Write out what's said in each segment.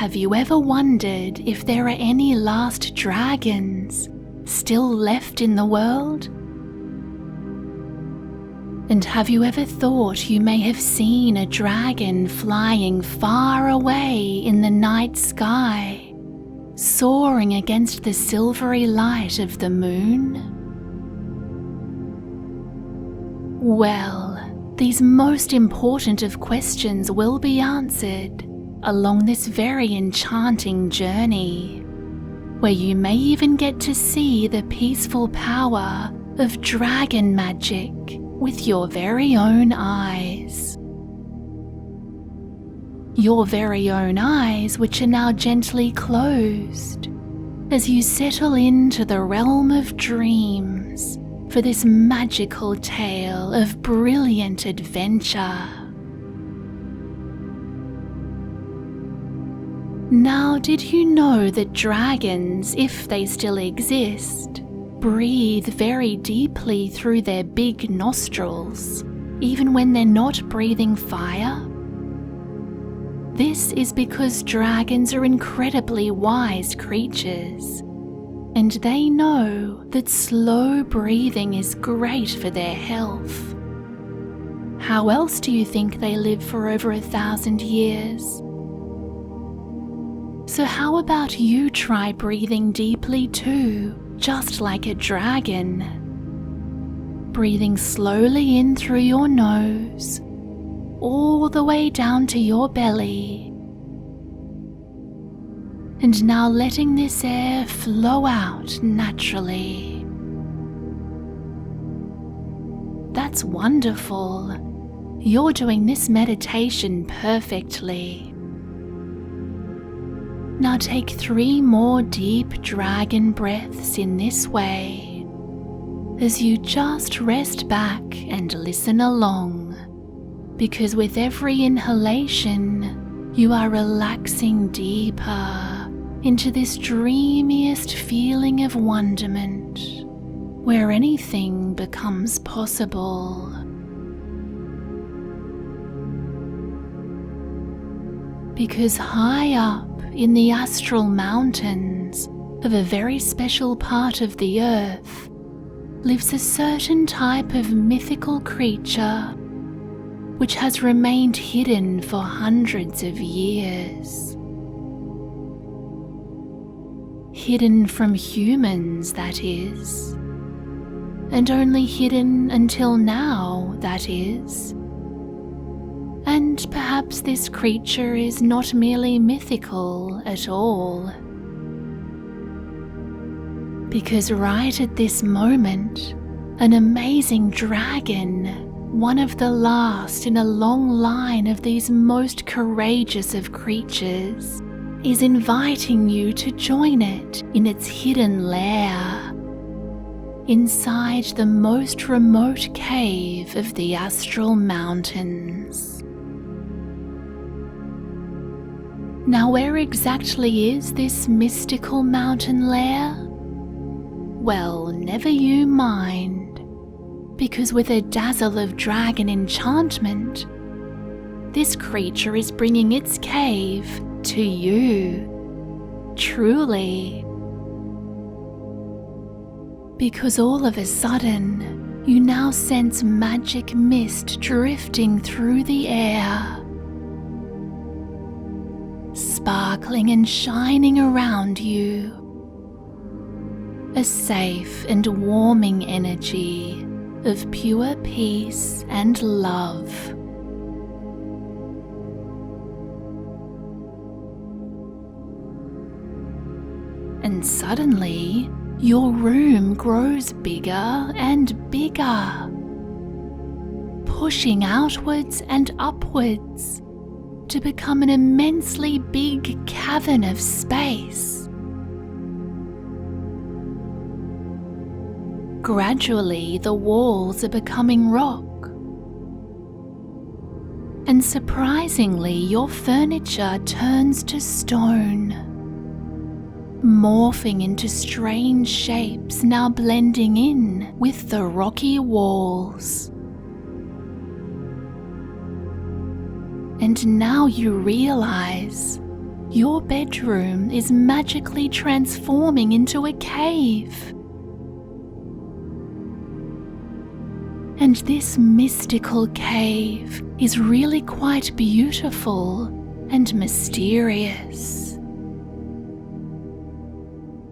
have you ever wondered if there are any last dragons still left in the world? And have you ever thought you may have seen a dragon flying far away in the night sky, soaring against the silvery light of the moon? Well, these most important of questions will be answered along this very enchanting journey, where you may even get to see the peaceful power of dragon magic with your very own eyes. Your very own eyes, which are now gently closed as you settle into the realm of dreams for this magical tale of brilliant adventure. Now, did you know that dragons, if they still exist, breathe very deeply through their big nostrils, even when they're not breathing fire? This is because dragons are incredibly wise creatures, and they know that slow breathing is great for their health. How else do you think they live for over 1,000 years? So how about you try breathing deeply too, just like a dragon? Breathing slowly in through your nose, all the way down to your belly. And now letting this air flow out naturally. That's wonderful. You're doing this meditation perfectly. Now take 3 more deep dragon breaths in this way, as you just rest back and listen along, because with every inhalation, you are relaxing deeper into this dreamiest feeling of wonderment, where anything becomes possible. Because high up in the astral mountains of a very special part of the earth lives a certain type of mythical creature which has remained hidden for hundreds of years. Hidden from humans, that is, and only hidden until now, that is. And perhaps this creature is not merely mythical at all. Because right at this moment, an amazing dragon, one of the last in a long line of these most courageous of creatures, is inviting you to join it in its hidden lair, inside the most remote cave of the astral mountains. Now, where exactly is this mystical mountain lair? Well, never you mind, because with a dazzle of dragon enchantment, this creature is bringing its cave to you, truly. Because all of a sudden, you now sense magic mist drifting through the air, sparkling and shining around you. A safe and warming energy of pure peace and love. And suddenly, your room grows bigger and bigger, pushing outwards and upwards to become an immensely big cavern of space. Gradually, the walls are becoming rock, and surprisingly, your furniture turns to stone, morphing into strange shapes, now blending in with the rocky walls. And now you realize your bedroom is magically transforming into a cave. And this mystical cave is really quite beautiful and mysterious.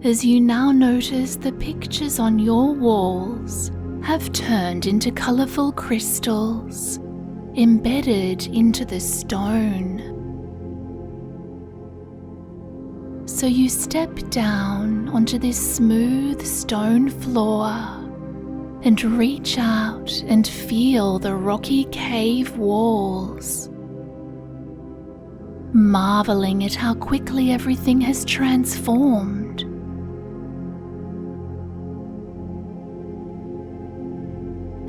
As you now notice, the pictures on your walls have turned into colourful crystals embedded into the stone. So you step down onto this smooth stone floor and reach out and feel the rocky cave walls, marveling at how quickly everything has transformed.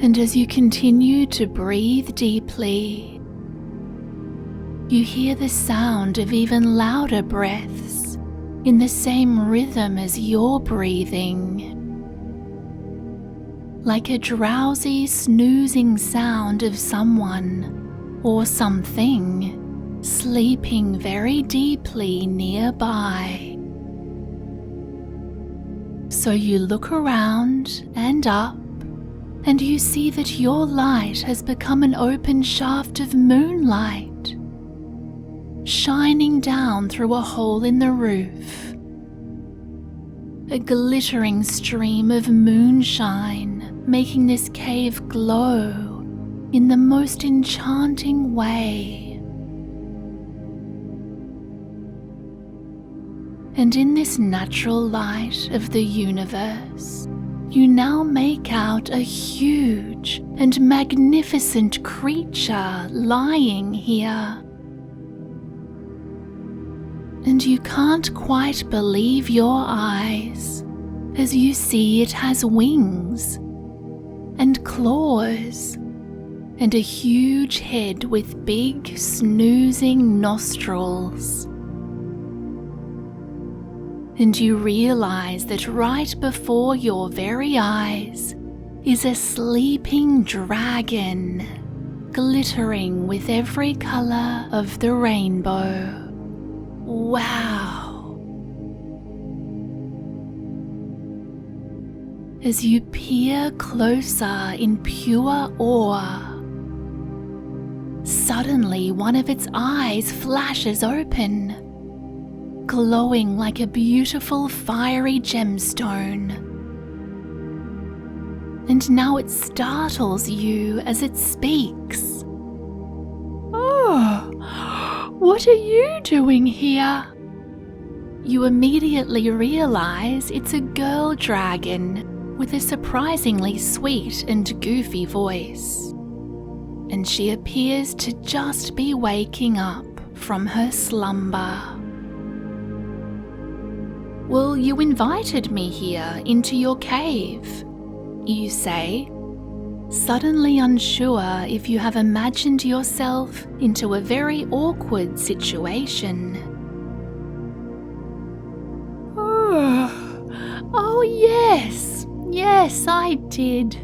And as you continue to breathe deeply, you hear the sound of even louder breaths in the same rhythm as you're breathing, like a drowsy, snoozing sound of someone or something sleeping very deeply nearby. So you look around and up, and you see that your light has become an open shaft of moonlight, shining down through a hole in the roof. A glittering stream of moonshine making this cave glow in the most enchanting way. And in this natural light of the universe, you now make out a huge and magnificent creature lying here. And you can't quite believe your eyes as you see it has wings and claws and a huge head with big snoozing nostrils. And you realize that right before your very eyes is a sleeping dragon, glittering with every color of the rainbow. Wow! As you peer closer in pure awe, suddenly one of its eyes flashes open, glowing like a beautiful fiery gemstone. And now it startles you as it speaks. "Oh, what are you doing here?" You immediately realize it's a girl dragon with a surprisingly sweet and goofy voice. And she appears to just be waking up from her slumber. "Well, you invited me here into your cave," you say, suddenly unsure if you have imagined yourself into a very awkward situation. Oh yes, I did.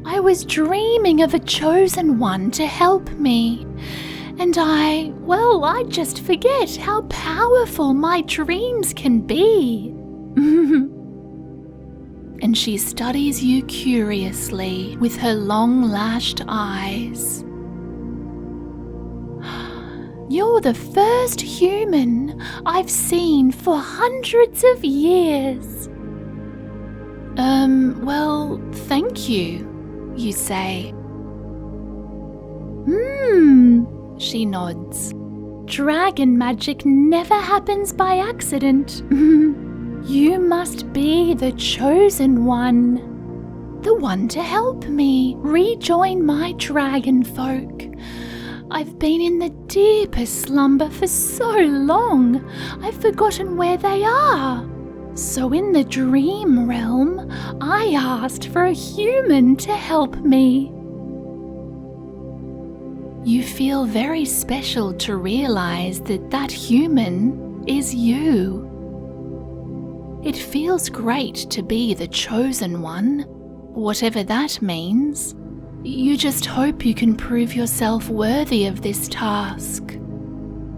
I was dreaming of a chosen one to help me. And I just forget how powerful my dreams can be." And she studies you curiously with her long-lashed eyes. "You're the first human I've seen for hundreds of years." Well, thank you," you say. She nods. "Dragon magic never happens by accident. You must be the chosen one. The one to help me rejoin my dragon folk. I've been in the deepest slumber for so long, I've forgotten where they are. So in the dream realm, I asked for a human to help me." You feel very special to realize that that human is you. It feels great to be the chosen one, whatever that means. You just hope you can prove yourself worthy of this task.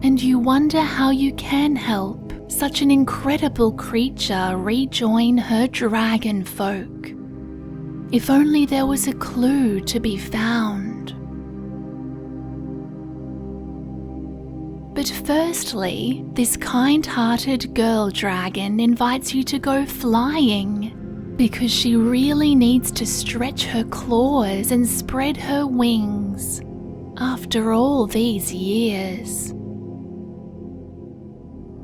and you wonder how you can help such an incredible creature rejoin her dragon folk. If only there was a clue to be found. But firstly, this kind-hearted girl dragon invites you to go flying, because she really needs to stretch her claws and spread her wings after all these years.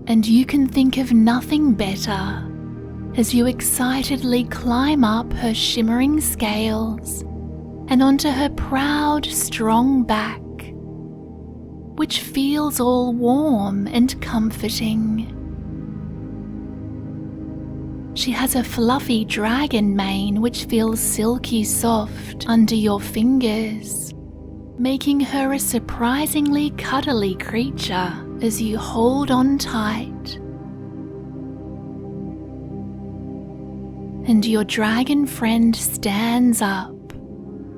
And you can think of nothing better as you excitedly climb up her shimmering scales and onto her proud, strong back, which feels all warm and comforting. She has a fluffy dragon mane which feels silky soft under your fingers, making her a surprisingly cuddly creature as you hold on tight. And your dragon friend stands up,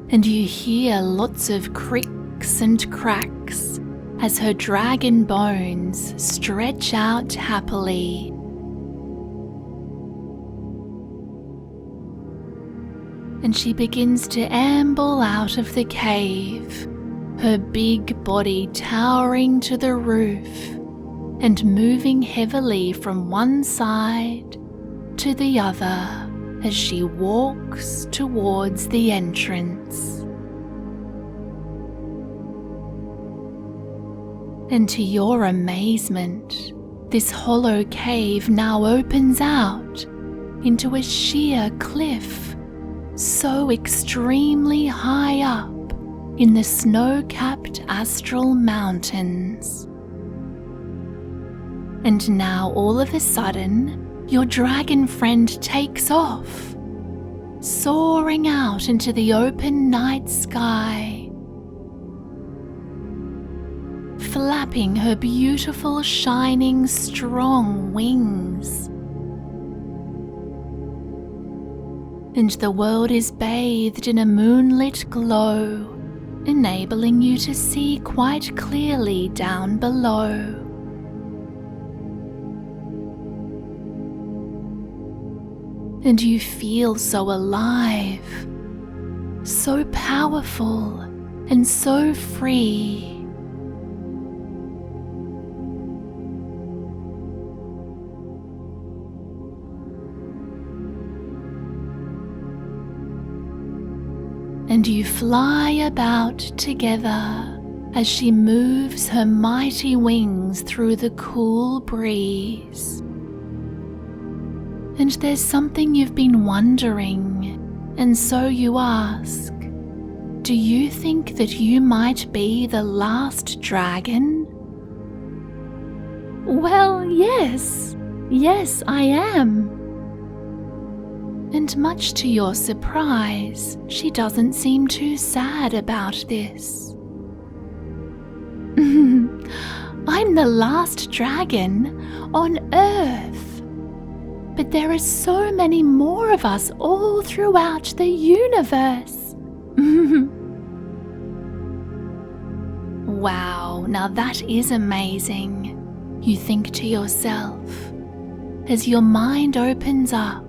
and you hear lots of creaks and cracks as her dragon bones stretch out happily. And she begins to amble out of the cave, her big body towering to the roof and moving heavily from one side to the other as she walks towards the entrance. And to your amazement, this hollow cave now opens out into a sheer cliff, so extremely high up in the snow-capped astral mountains. And now all of a sudden, your dragon friend takes off, soaring out into the open night sky, flapping her beautiful, shining, strong wings. And the world is bathed in a moonlit glow, enabling you to see quite clearly down below. And you feel so alive, so powerful, and so free. And you fly about together as she moves her mighty wings through the cool breeze. And there's something you've been wondering, and so you ask, do you think that you might be the last dragon? Well, yes, I am. And much to your surprise, she doesn't seem too sad about this. I'm the last dragon on Earth, but there are so many more of us all throughout the universe. Wow, now that is amazing, you think to yourself, as your mind opens up,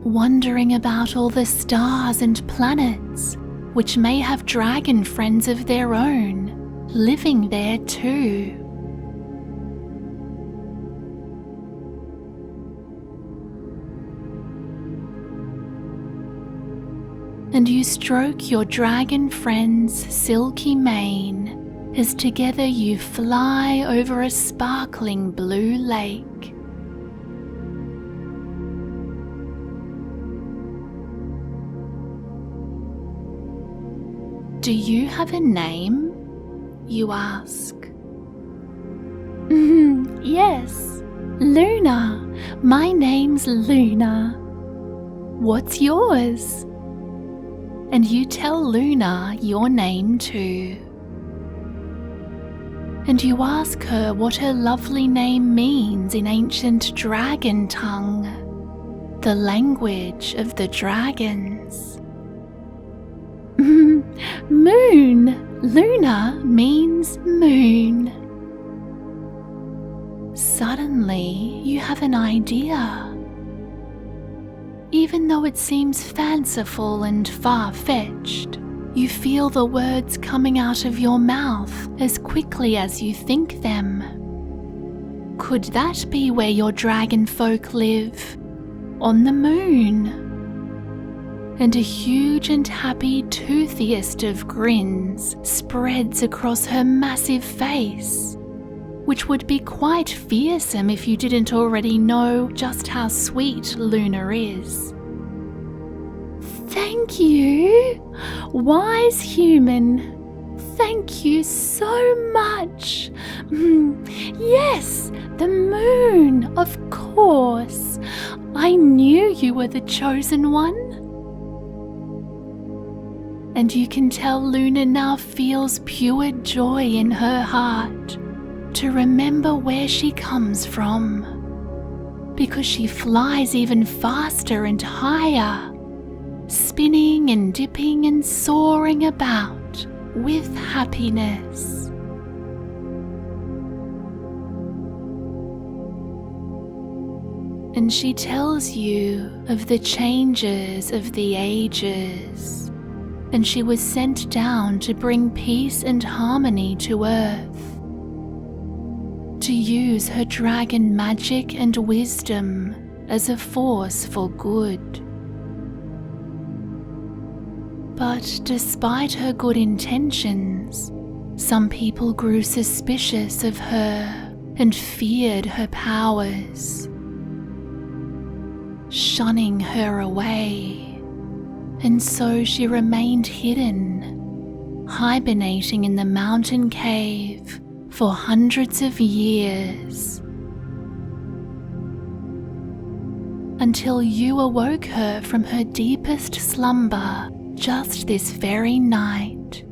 wondering about all the stars and planets which may have dragon friends of their own living there too. And you stroke your dragon friend's silky mane as together you fly over a sparkling blue lake. Do you have a name? You ask. Yes, Luna. My name's Luna. What's yours? And you tell Luna your name too. And you ask her what her lovely name means in ancient dragon tongue, the language of the dragons. Moon. Luna means moon. Suddenly, you have an idea. Even though it seems fanciful and far-fetched, you feel the words coming out of your mouth as quickly as you think them. Could that be where your dragon folk live? On the moon? And a huge and happy toothiest of grins spreads across her massive face, which would be quite fearsome if you didn't already know just how sweet Luna is. Thank you, wise human. Thank you so much. Yes, the moon, of course. I knew you were the chosen one. And you can tell Luna now feels pure joy in her heart to remember where she comes from, because she flies even faster and higher, spinning and dipping and soaring about with happiness. And she tells you of the changes of the ages, and she was sent down to bring peace and harmony to Earth, to use her dragon magic and wisdom as a force for good. But despite her good intentions, some people grew suspicious of her and feared her powers, shunning her away, and so she remained hidden, hibernating in the mountain cave for hundreds of years, until you awoke her from her deepest slumber just this very night.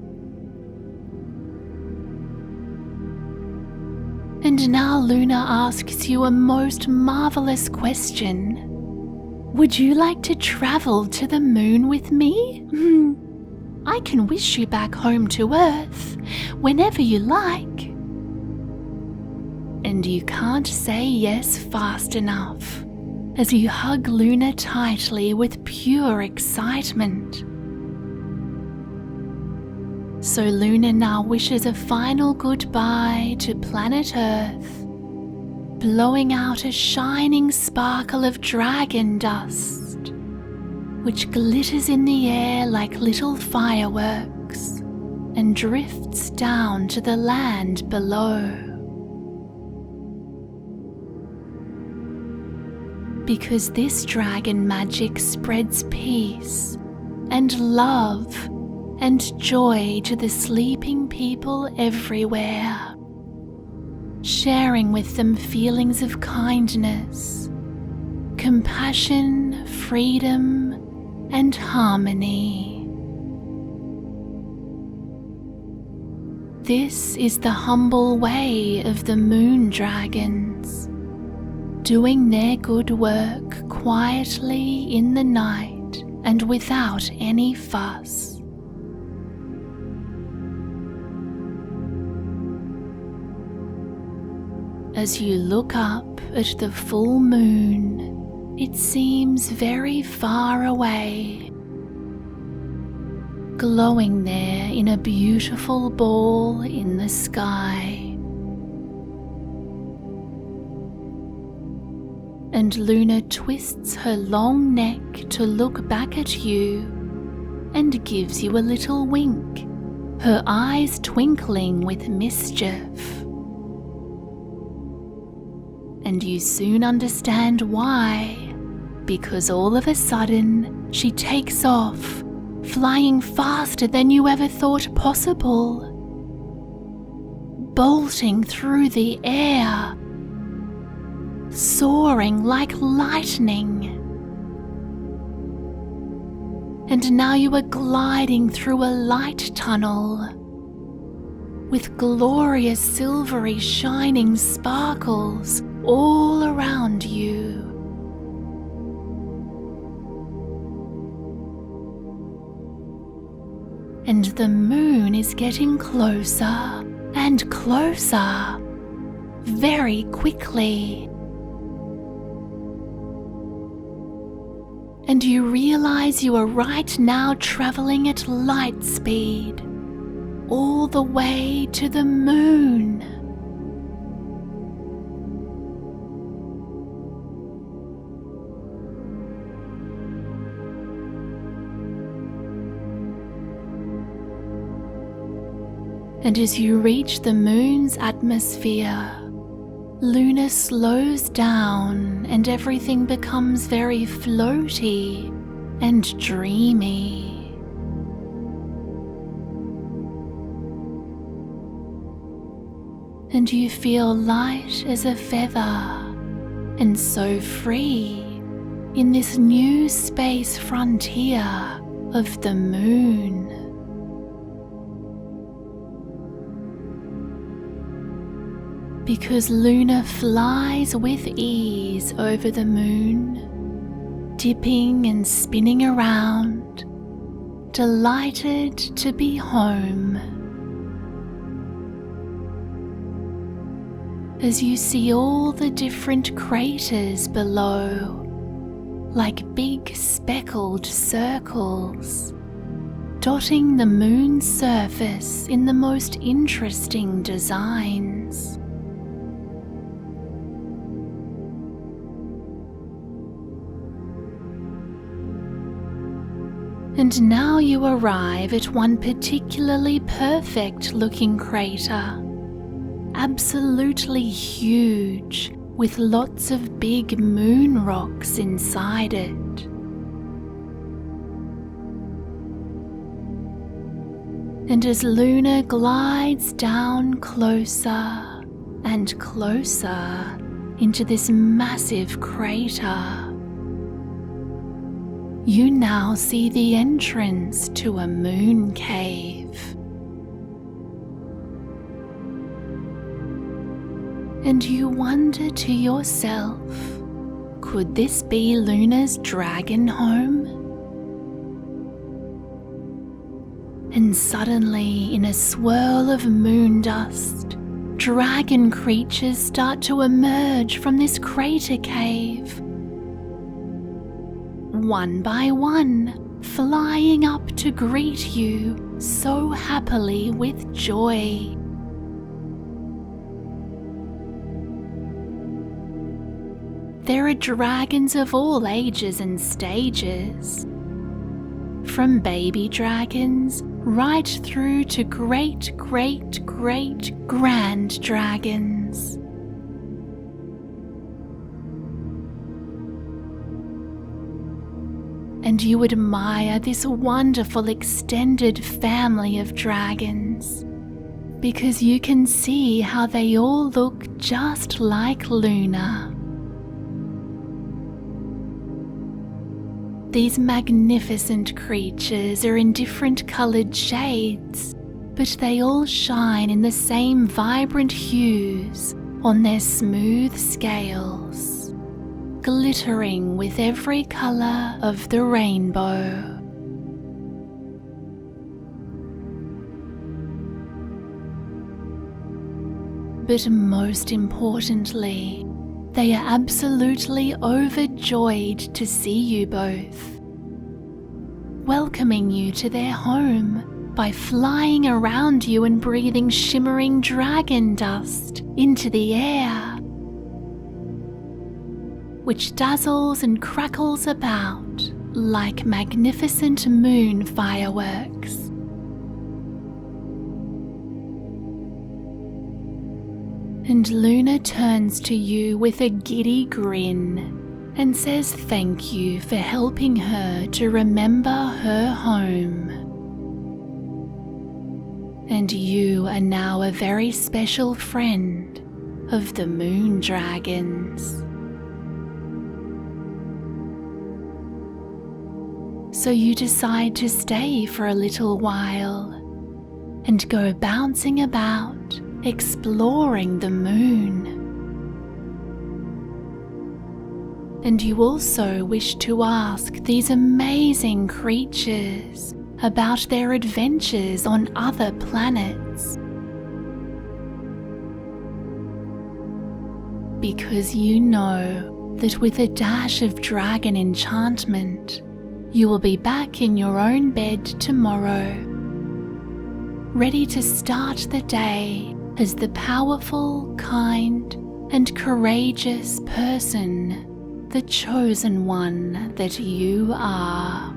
And now Luna asks you a most marvelous question. Would you like to travel to the moon with me? I can wish you back home to Earth whenever you like. And you can't say yes fast enough as you hug Luna tightly with pure excitement. So Luna now wishes a final goodbye to planet Earth, blowing out a shining sparkle of dragon dust, which glitters in the air like little fireworks and drifts down to the land below. Because this dragon magic spreads peace and love and joy to the sleeping people everywhere, sharing with them feelings of kindness, compassion, freedom, and harmony. This is the humble way of the moon dragons, doing their good work quietly in the night and without any fuss. As you look up at the full moon, it seems very far away, glowing there in a beautiful ball in the sky. And Luna twists her long neck to look back at you and gives you a little wink, her eyes twinkling with mischief. And you soon understand why, because all of a sudden she takes off, flying faster than you ever thought possible, bolting through the air, soaring like lightning. And now you are gliding through a light tunnel with glorious silvery shining sparkles all around you. And the moon is getting closer and closer, very quickly. And you realize you are right now traveling at light speed, all the way to the moon. And as you reach the moon's atmosphere, Luna slows down and everything becomes very floaty and dreamy. And you feel light as a feather and so free in this new space frontier of the moon. Because Luna flies with ease over the moon, dipping and spinning around, delighted to be home. As you see all the different craters below, like big speckled circles, dotting the moon's surface in the most interesting designs. And now you arrive at one particularly perfect-looking crater, absolutely huge, with lots of big moon rocks inside it. And as Luna glides down closer and closer into this massive crater, you now see the entrance to a moon cave. And you wonder to yourself, could this be Luna's dragon home? And suddenly, in a swirl of moon dust, dragon creatures start to emerge from this crater cave. One by one, flying up to greet you so happily with joy. There are dragons of all ages and stages, from baby dragons right through to great grand dragons. And you admire this wonderful extended family of dragons, because you can see how they all look just like Luna. These magnificent creatures are in different coloured shades, but they all shine in the same vibrant hues on their smooth scales, glittering with every colour of the rainbow. But most importantly, they are absolutely overjoyed to see you both, welcoming you to their home by flying around you and breathing shimmering dragon dust into the air, which dazzles and crackles about like magnificent moon fireworks. And Luna turns to you with a giddy grin and says thank you for helping her to remember her home. And you are now a very special friend of the moon dragons. So you decide to stay for a little while and go bouncing about, exploring the moon. And you also wish to ask these amazing creatures about their adventures on other planets. because you know that with a dash of dragon enchantment, you will be back in your own bed tomorrow, ready to start the day as the powerful, kind, and courageous person, the chosen one that you are.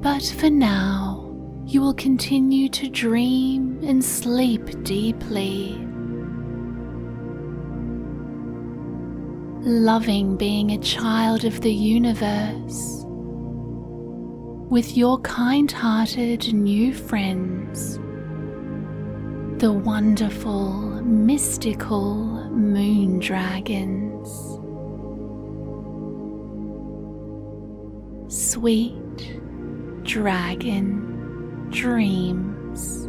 But for now, you will continue to dream and sleep deeply, loving being a child of the universe, with your kind-hearted new friends, the wonderful, mystical moon dragons. Sweet dragon dreams.